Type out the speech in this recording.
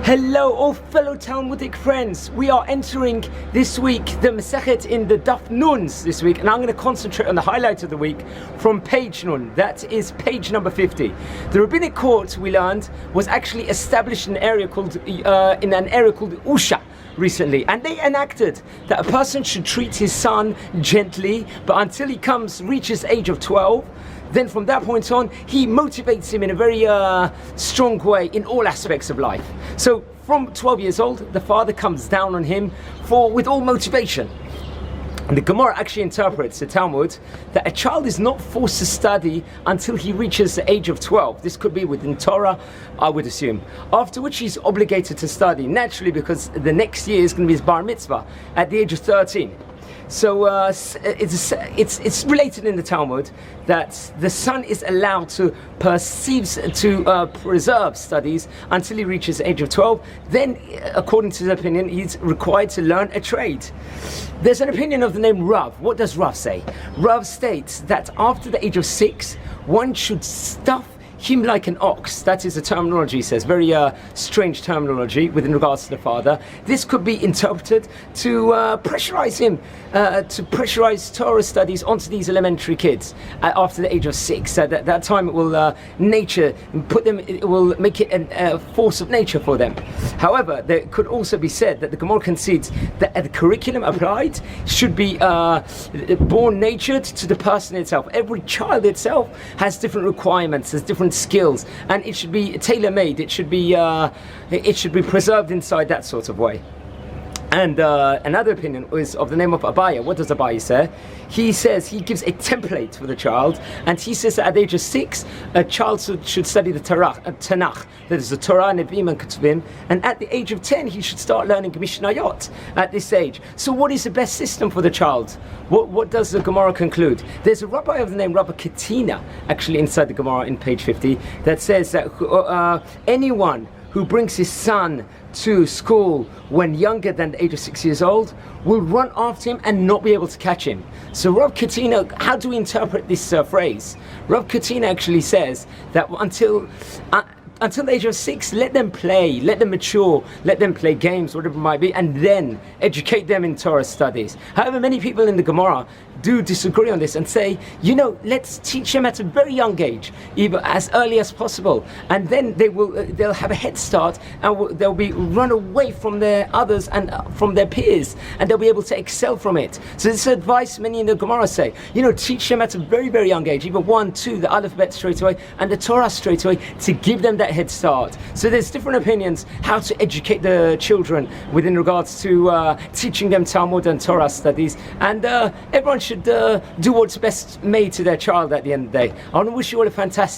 Hello, all fellow Talmudic friends. We are entering this week the Masechet in the Daf Nuns this week, and I'm going to concentrate on the highlight of the week from page Nun. That is page number 50. The rabbinic court, we learned, was actually established in an area called Usha recently, and they enacted that a person should treat his son gently, but until he reaches age of 12. Then from that point on, he motivates him in a very strong way in all aspects of life. So from 12 years old, the father comes down on him with all motivation. And the Gemara actually interprets the Talmud that a child is not forced to study until he reaches the age of 12. This could be within Torah, I would assume. After which he's obligated to study, naturally, because the next year is going to be his bar mitzvah at the age of 13. So it's related in the Talmud that the son is allowed to preserve studies until he reaches the age of 12. Then, according to the opinion, he's required to learn a trade. There's an opinion of the name Rav. What does Rav say? Rav states that after the age of 6, one should stuff him like an ox. That is the terminology, he says. Very strange terminology within regards to the father. This could be interpreted to pressurize him, to pressurize Torah studies onto these elementary kids after the age of 6. At that time it will it will make it a force of nature for them. However, there could also be said that the Gemara concedes that the curriculum applied should be born natured to the person itself. Every child itself has different requirements, has different skills, and it should be tailor-made. It should be preserved inside that sort of way. And another opinion is of the name of Abaya. What does Abaya say? He says he gives a template for the child, and he says that at the age of 6, a child should study the Tanakh, that is the Torah, Nevi'im, and Ketuvim, and at the age of 10, he should start learning Mishnayot at this age. So what is the best system for the child? What does the Gemara conclude? There's a rabbi of the name Rabbi Katina, actually inside the Gemara in page 50, that says that anyone who brings his son to school when younger than the age of 6 years old will run after him and not be able to catch him. So Rav Katina, how do we interpret this phrase? Rav Katina actually says that until the age of 6, let them play, let them mature, let them play games, whatever it might be, and then educate them in Torah studies. However, many people in the Gemara do disagree on this and say, let's teach them at a very young age, even as early as possible, and then they'll have a head start, and they'll be run away from their others and from their peers, and they'll be able to excel from it. So this advice many in the Gemara say, teach them at a very, very young age, even 1, 2, the alphabet straight away, and the Torah straight away, to give them that head start. So there's different opinions how to educate the children within regards to teaching them Talmud and Torah studies, and everyone should do what's best made to their child at the end of the day. I want to wish you all a fantastic